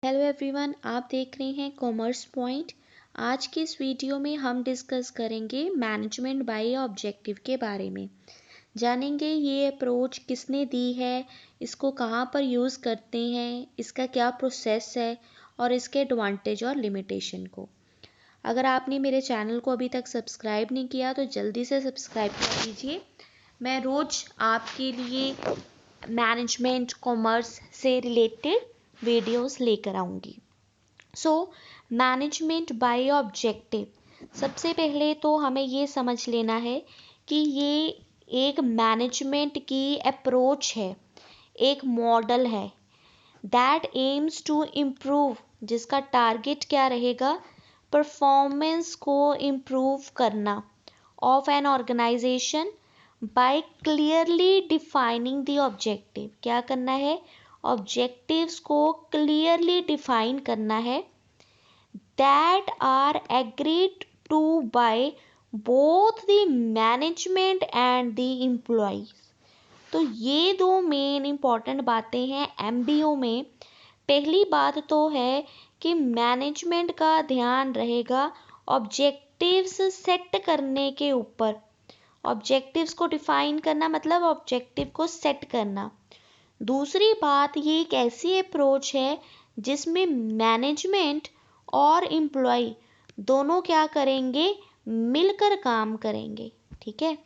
Hello everyone, आप देख रहे हैं कॉमर्स पॉइंट। आज के इस वीडियो में हम डिस्कस करेंगे मैनेजमेंट बाय ऑब्जेक्टिव के बारे में। जानेंगे ये अप्रोच किसने दी है, इसको कहाँ पर यूज़ करते हैं, इसका क्या प्रोसेस है और इसके एडवांटेज और लिमिटेशन को। अगर आपने मेरे चैनल को अभी तक सब्सक्राइब नहीं किया तो जल्दी से सब्सक्राइब कर दीजिए। मैं रोज़ आपके लिए मैनेजमेंट कॉमर्स से रिलेटेड वीडियोस लेकर आऊँगी। मैनेजमेंट बाय ऑब्जेक्टिव, सबसे पहले तो हमें ये समझ लेना है कि ये एक मैनेजमेंट की अप्रोच है, एक मॉडल है दैट एम्स टू इम्प्रूव, जिसका टारगेट क्या रहेगा, परफॉर्मेंस को इम्प्रूव करना of an organization by clearly defining the objective. क्या करना है, ऑब्जेक्टिव्स को क्लियरली डिफाइन करना है that are agreed to by both the management and the employees। तो ये दो मेन इंपॉर्टेंट बातें हैं एमबीओ में। पहली बात तो है कि मैनेजमेंट का ध्यान रहेगा ऑब्जेक्टिव्स सेट करने के ऊपर। ऑब्जेक्टिव्स को डिफाइन करना मतलब ऑब्जेक्टिव को सेट करना। दूसरी बात, ये एक ऐसी अप्रोच है जिसमें मैनेजमेंट और एम्प्लॉय दोनों क्या करेंगे, मिलकर काम करेंगे। ठीक है।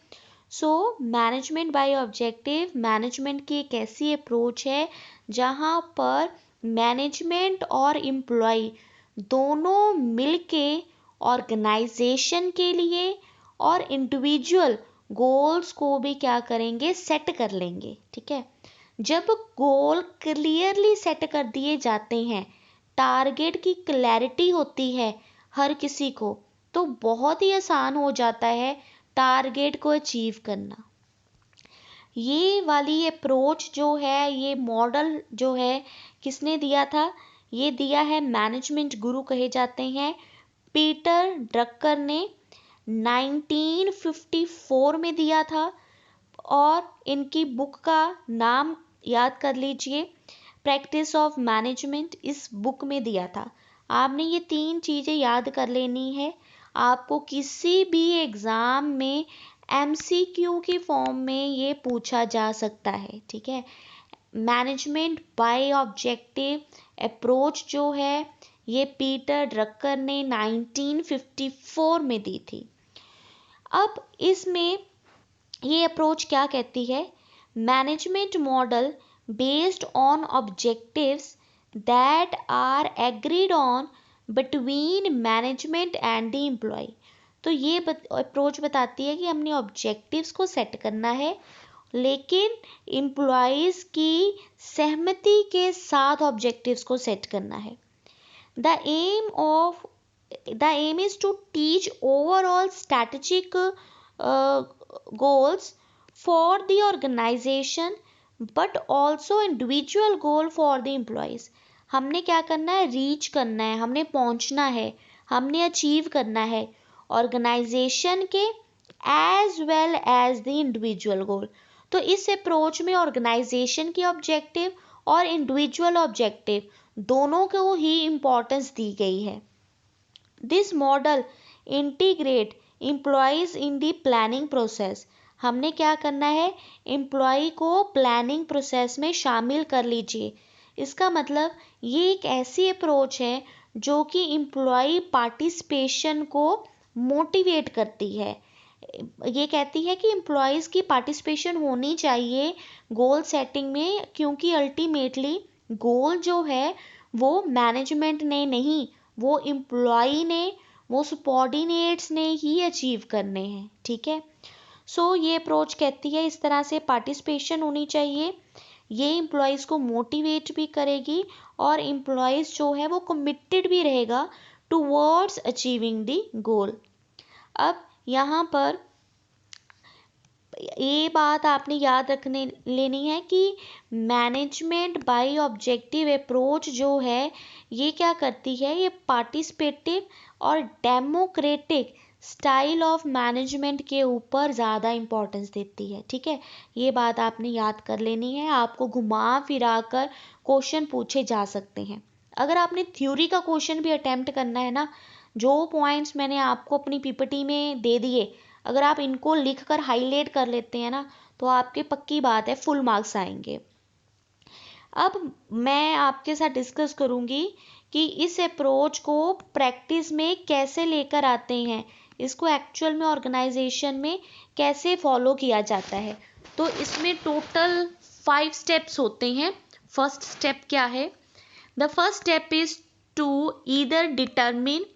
मैनेजमेंट बाय ऑब्जेक्टिव, मैनेजमेंट की एक ऐसी अप्रोच है जहाँ पर मैनेजमेंट और एम्प्लॉय दोनों मिलके ऑर्गेनाइजेशन के लिए और इंडिविजुअल गोल्स को भी क्या करेंगे, सेट कर लेंगे। ठीक है। जब गोल क्लियरली सेट कर दिए जाते हैं, टारगेट की क्लैरिटी होती है हर किसी को, तो बहुत ही आसान हो जाता है टारगेट को अचीव करना। ये वाली अप्रोच जो है, ये मॉडल जो है, किसने दिया था, ये दिया है मैनेजमेंट गुरु कहे जाते हैं पीटर ड्रकर ने 1954 में दिया था। और इनकी बुक का नाम याद कर लीजिए, प्रैक्टिस ऑफ मैनेजमेंट, इस बुक में दिया था। आपने ये 3 चीज़ें याद कर लेनी है। आपको किसी भी एग्ज़ाम में एमसीक्यू की फॉर्म में ये पूछा जा सकता है। ठीक है। मैनेजमेंट बाय ऑब्जेक्टिव अप्रोच जो है, ये पीटर ड्रकर ने 1954 में दी थी। अब इसमें ये अप्रोच क्या कहती है, management model based on objectives that are agreed on between management and the employ. तो ये अप्रोच बताती है कि हमने ऑब्जेक्टिव्स को सेट करना है, लेकिन एम्प्लॉयज़ की सहमति के साथ ऑब्जेक्टिव्स को सेट करना है। The aim is to teach overall strategic goals for the organization but also individual goal for the employees। हमने क्या करना है, रीच करना है, हमने पहुंचना है, हमने अचीव करना है ऑर्गेनाइजेशन के as well as the individual goal. तो इस अप्रोच में ऑर्गेनाइजेशन की ऑब्जेक्टिव और इंडिविजुअल ऑब्जेक्टिव दोनों को ही इम्पोर्टेंस दी गई है। This model integrate employees in the planning process. हमने क्या करना है, एम्प्लॉय को प्लानिंग प्रोसेस में शामिल कर लीजिए। इसका मतलब ये एक ऐसी अप्रोच है जो कि एम्प्लॉय पार्टिसिपेशन को मोटिवेट करती है। ये कहती है कि एम्प्लॉयज़ की पार्टिसिपेशन होनी चाहिए गोल सेटिंग में, क्योंकि अल्टीमेटली गोल जो है वो मैनेजमेंट ने नहीं, वो एम्प्लॉय ने, वो सबॉर्डिनेट्स ने ही अचीव करने हैं। ठीक है। ये अप्रोच कहती है इस तरह से पार्टिसिपेशन होनी चाहिए, ये एम्प्लॉयज़ को मोटिवेट भी करेगी और एम्प्लॉयज़ जो है वो कमिटेड भी रहेगा टूवर्ड्स अचीविंग द गोल। अब यहाँ पर ये बात आपने याद रखने लेनी है कि मैनेजमेंट बाय ऑब्जेक्टिव अप्रोच जो है, ये क्या करती है, ये पार्टिसिपेटिव और डेमोक्रेटिक स्टाइल ऑफ मैनेजमेंट के ऊपर ज़्यादा इम्पोर्टेंस देती है। ठीक है। ये बात आपने याद कर लेनी है, आपको घुमा फिरा कर क्वेश्चन पूछे जा सकते हैं। अगर आपने थ्योरी का क्वेश्चन भी अटेम्प्ट करना है ना, जो पॉइंट्स मैंने आपको अपनी पीपीटी में दे दिए, अगर आप इनको लिख कर हाईलाइट कर लेते हैं ना, तो आपके पक्की बात है फुल मार्क्स आएंगे। अब मैं आपके साथ डिस्कस करूंगी कि इस अप्रोच को प्रैक्टिस में कैसे लेकर आते हैं, इसको एक्चुअल में ऑर्गेनाइजेशन में कैसे फॉलो किया जाता है। तो इसमें टोटल 5 स्टेप्स होते हैं। फर्स्ट स्टेप क्या है? The first step is to either determine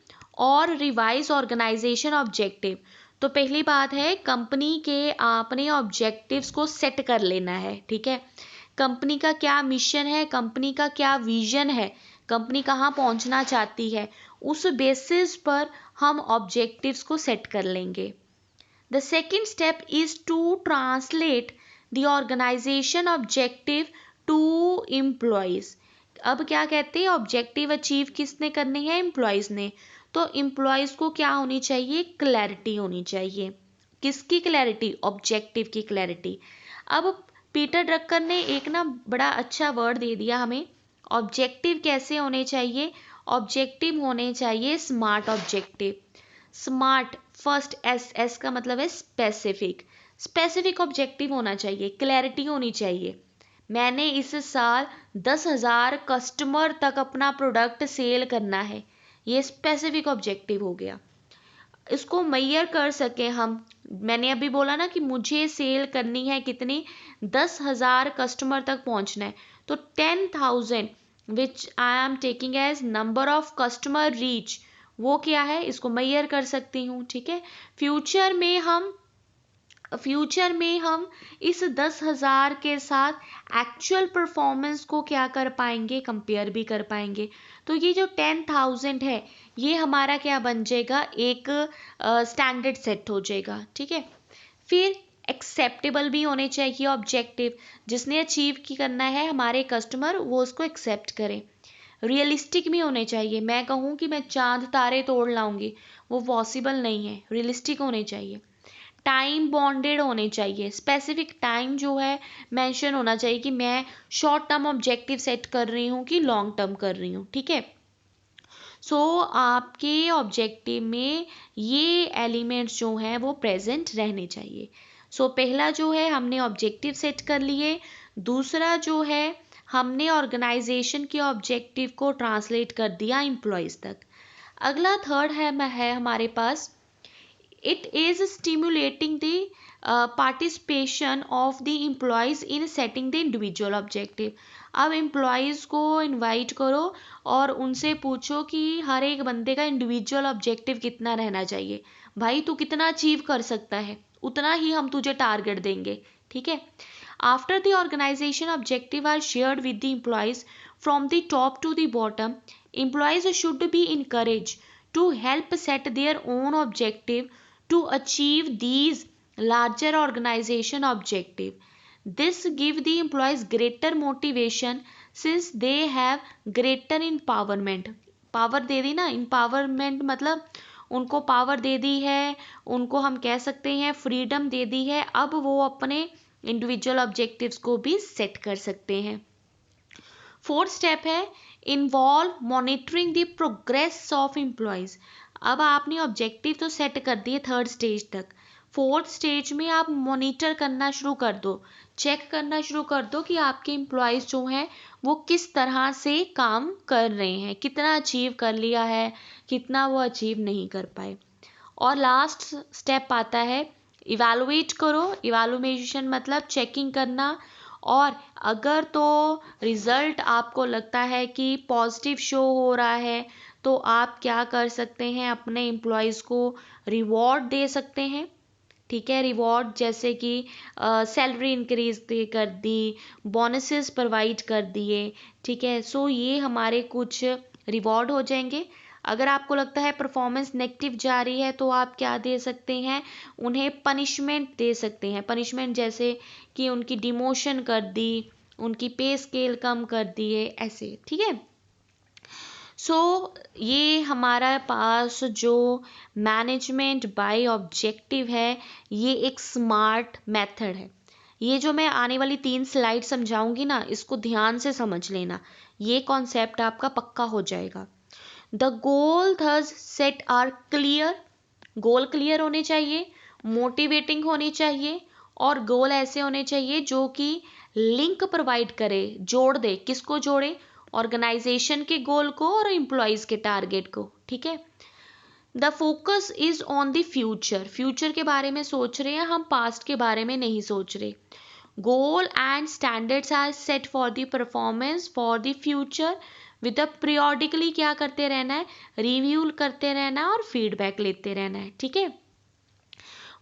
or revise organization objective. तो पहली बात है, कंपनी के आपने ऑब्जेक्टिव्स को सेट कर लेना है। ठीक है, कंपनी का क्या मिशन है, कंपनी का क्या विजन है, कंपनी कहाँ पहुँचना चाहती है, उस बेसिस पर हम ऑब्जेक्टिव्स को सेट कर लेंगे। The second step is to translate the organization objective to employees. अब क्या कहते हैं, ऑब्जेक्टिव अचीव किसने करने हैं? एम्प्लॉयज ने। तो एम्प्लॉयज को क्या होनी चाहिए? क्लैरिटी होनी चाहिए। किसकी क्लैरिटी? ऑब्जेक्टिव की क्लैरिटी। अब पीटर ड्रकर ने एक ना बड़ा अच्छा वर्ड दे दिया हमें। ऑब्जेक्टिव कैसे होने चाहिए? ऑब्जेक्टिव होने चाहिए smart objective. Smart, first S का मतलब है स्पेसिफिक। स्पेसिफिक ऑब्जेक्टिव होना चाहिए, क्लैरिटी होनी चाहिए। मैंने इस साल 10,000 कस्टमर तक अपना प्रोडक्ट सेल करना है, ये स्पेसिफिक ऑब्जेक्टिव हो गया। इसको मेजर कर सके हम, मैंने अभी बोला ना कि मुझे सेल करनी है कितनी, 10,000 कस्टमर तक पहुंचना है। तो 10,000 which I am taking as number of customer reach, वो क्या है, इसको मेजर कर सकती हूँ। ठीक है, फ्यूचर में हम इस 10,000 के साथ एक्चुअल परफॉर्मेंस को क्या कर पाएंगे, कंपेयर भी कर पाएंगे। तो ये जो 10,000 है, ये हमारा क्या बन जाएगा, एक स्टैंडर्ड सेट हो जाएगा। ठीक है, फिर एक्सेप्टेबल भी होने चाहिए ऑब्जेक्टिव, जिसने अचीव की करना है हमारे कस्टमर, वो उसको एक्सेप्ट करें। रियलिस्टिक भी होने चाहिए। मैं कहूँ कि मैं चांद तारे तोड़ लाऊंगी, वो पॉसिबल नहीं है, रियलिस्टिक होने चाहिए। टाइम बॉन्डेड होने चाहिए, स्पेसिफिक टाइम जो है मेंशन होना चाहिए कि मैं शॉर्ट टर्म ऑब्जेक्टिव सेट कर रही हूँ कि लॉन्ग टर्म कर रही हूँ। ठीक है, सो आपके ऑब्जेक्टिव में ये एलिमेंट्स जो हैं वो प्रेजेंट रहने चाहिए। सो पहला जो है, हमने ऑब्जेक्टिव सेट कर लिए। दूसरा जो है, हमने ऑर्गेनाइजेशन के ऑब्जेक्टिव को ट्रांसलेट कर दिया एम्प्लॉयज़ तक। अगला थर्ड है हमारे पास, it is stimulating the participation of the employees in setting the individual objective। अब एम्प्लॉयज़ को इनवाइट करो और उनसे पूछो कि हर एक बंदे का इंडिविजुअल ऑब्जेक्टिव कितना रहना चाहिए। भाई तू कितना अचीव कर सकता है, उतना ही हम तुझे टारगेट देंगे। ठीक है, after the organization objective are shared with the employees from the top to the bottom, employees should be encourage to help set their own objective to achieve these larger organization objective. This give the employees greater motivation since they have greater empowerment। Power दे दी ना, empowerment मतलब उनको power दे दी है, उनको हम कह सकते हैं फ्रीडम दे दी है। अब वो अपने इंडिविजुअल ऑब्जेक्टिव्स को भी सेट कर सकते हैं। फोर्थ स्टेप है, involve monitoring the progress of employees. अब आपने ऑब्जेक्टिव तो सेट कर दिए थर्ड स्टेज तक, फोर्थ स्टेज में आप मॉनिटर करना शुरू कर दो, चेक करना शुरू कर दो कि आपके एम्प्लॉयज़ जो हैं वो किस तरह से काम कर रहे हैं, कितना अचीव कर लिया है, कितना वो अचीव नहीं कर पाए। और लास्ट स्टेप आता है, इवैल्यूएट करो। इवैल्यूएशन मतलब चेकिंग करना। और अगर तो रिज़ल्ट आपको लगता है कि पॉजिटिव शो हो रहा है, तो आप क्या कर सकते हैं, अपने एम्प्लॉयज़ को रिवॉर्ड दे सकते हैं। ठीक है, रिवॉर्ड जैसे कि सैलरी इंक्रीज कर दी, बोनसेस प्रोवाइड कर दिए। ठीक है, सो ये हमारे कुछ रिवॉर्ड हो जाएंगे। अगर आपको लगता है परफॉर्मेंस नेगेटिव जा रही है, तो आप क्या दे सकते हैं, उन्हें पनिशमेंट दे सकते हैं। पनिशमेंट जैसे कि उनकी डिमोशन कर दी, उनकी पे स्केल कम कर दिए, ऐसे। ठीक है, सो ये हमारा पास जो मैनेजमेंट बाय ऑब्जेक्टिव है, ये एक स्मार्ट मेथड है। ये जो मैं आने वाली 3 स्लाइड समझाऊंगी ना, इसको ध्यान से समझ लेना। ये कॉन्सेप्ट आपका पक्का हो जाएगा। The goal thus set are clear, goal clear होने चाहिए, मोटिवेटिंग होनी चाहिए, और गोल ऐसे होने चाहिए जो कि लिंक प्रोवाइड करे, जोड़ दे। किसको जोड़े? ऑर्गेनाइजेशन के गोल को और एम्प्लॉयज के टारगेट को। ठीक है। The focus is on the future, future के बारे में सोच रहे हैं हम, पास्ट के बारे में नहीं सोच रहे। Goal and standards are set for the performance for the future with periodically क्या करते रहना है? रिव्यू करते रहना है और फीडबैक लेते रहना है। ठीक है।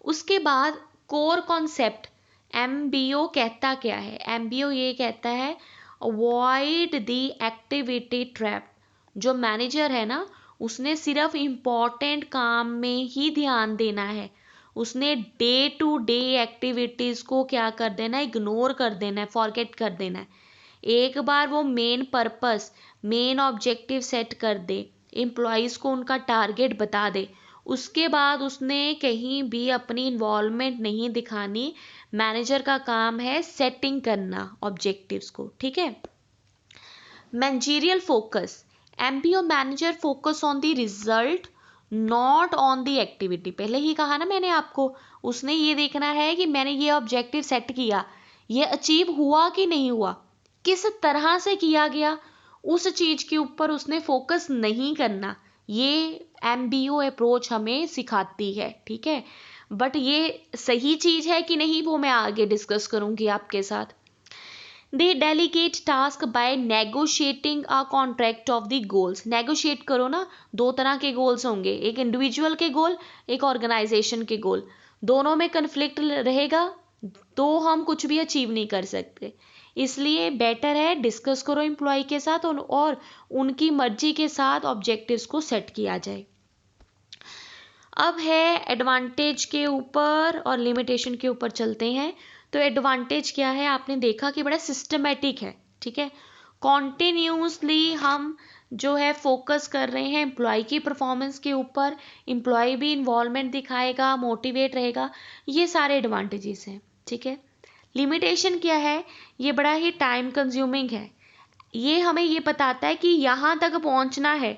उसके बाद कोर कॉन्सेप्ट, एमबीओ कहता क्या है? एमबीओ ये कहता है अवॉइड द एक्टिविटी ट्रैप। जो मैनेजर है ना, उसने सिर्फ इम्पॉर्टेंट काम में ही ध्यान देना है, उसने डे टू डे एक्टिविटीज़ को क्या कर देना है? इग्नोर कर देना है, फॉरगेट कर देना है। एक बार वो main purpose, main objective set कर दे, एम्प्लॉयज़ को उनका टारगेट बता दे, उसके बाद उसने कहीं भी अपनी इन्वॉल्वमेंट नहीं दिखानी। मैनेजर का काम है सेटिंग करना ऑब्जेक्टिव्स को। ठीक है। Managerial focus, MBO manager focus on the result not on the activity. पहले ही कहा ना मैंने आपको, उसने ये देखना है कि मैंने ये ऑब्जेक्टिव सेट किया, ये अचीव हुआ कि नहीं हुआ, किस तरह से किया गया, उस चीज के ऊपर उसने फोकस नहीं करना। ये एमबीओ अप्रोच हमें सिखाती है। ठीक है। बट ये सही चीज है कि नहीं वो मैं आगे डिस्कस करूंगी आपके साथ। They delegate task by negotiating a contract of the goals. Negotiate करो ना, दो तरह के गोल्स होंगे, एक इंडिविजुअल के गोल, एक ऑर्गेनाइजेशन के गोल। दोनों में कन्फ्लिक्ट रहेगा तो हम कुछ भी अचीव नहीं कर सकते। इसलिए बेटर है डिस्कस करो एम्प्लॉय के साथ और उनकी मर्जी के साथ ऑब्जेक्टिव्स को सेट किया जाए। अब है एडवांटेज के ऊपर और लिमिटेशन के ऊपर चलते हैं। तो एडवांटेज क्या है? आपने देखा कि बड़ा सिस्टमेटिक है। ठीक है। कॉन्टिन्यूसली हम जो है फोकस कर रहे हैं एम्प्लॉय की परफॉर्मेंस के ऊपर, एम्प्लॉय भी इन्वॉल्वमेंट दिखाएगा, मोटिवेट रहेगा, ये सारे एडवांटेजेस हैं। ठीक है। लिमिटेशन क्या है? ये बड़ा ही टाइम कंज्यूमिंग है। ये हमें ये बताता है कि यहाँ तक पहुँचना है,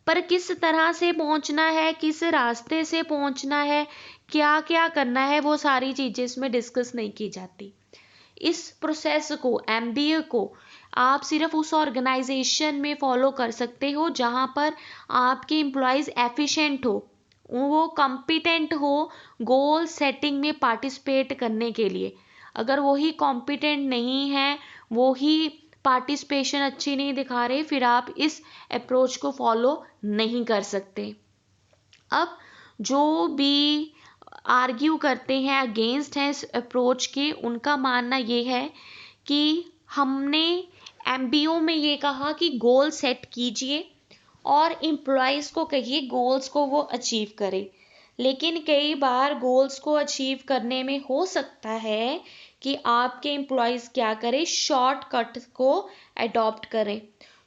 पर किस तरह से पहुंचना है, किस रास्ते से पहुंचना है, क्या क्या करना है, वो सारी चीजें इसमें डिस्कस नहीं की जाती। इस प्रोसेस को, एमबीए को आप सिर्फ उस ऑर्गेनाइजेशन में फॉलो कर सकते हो जहां पर आपके एम्प्लॉयज एफिशिएंट हो, वो कॉम्पिटेंट हो गोल सेटिंग में पार्टिसिपेट करने के लिए। अगर वही कॉम्पिटेंट नहीं है, वो ही पार्टिसिपेशन अच्छी नहीं दिखा रहे, फिर आप इस अप्रोच को फॉलो नहीं कर सकते। अब जो भी आर्ग्यू करते हैं, अगेंस्ट हैं इस अप्रोच के, उनका मानना ये है कि हमने एमबीओ में ये कहा कि गोल सेट कीजिए और एम्प्लॉयज़ को कहिए गोल्स को वो अचीव करे। लेकिन कई बार गोल्स को अचीव करने में हो सकता है कि आपके एम्प्लॉयज़ क्या करें? शॉर्टकट को अडॉप्ट करें।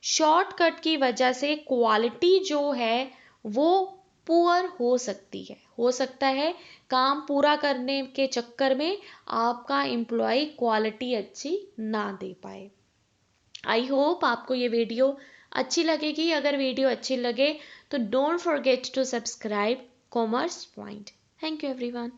शॉर्टकट की वजह से क्वालिटी जो है वो पुअर हो सकती है। हो सकता है काम पूरा करने के चक्कर में आपका एम्प्लॉय क्वालिटी अच्छी ना दे पाए। आई होप आपको ये वीडियो अच्छी लगेगी। अगर वीडियो अच्छी लगे तो don't forget to subscribe commerce point. Thank you everyone.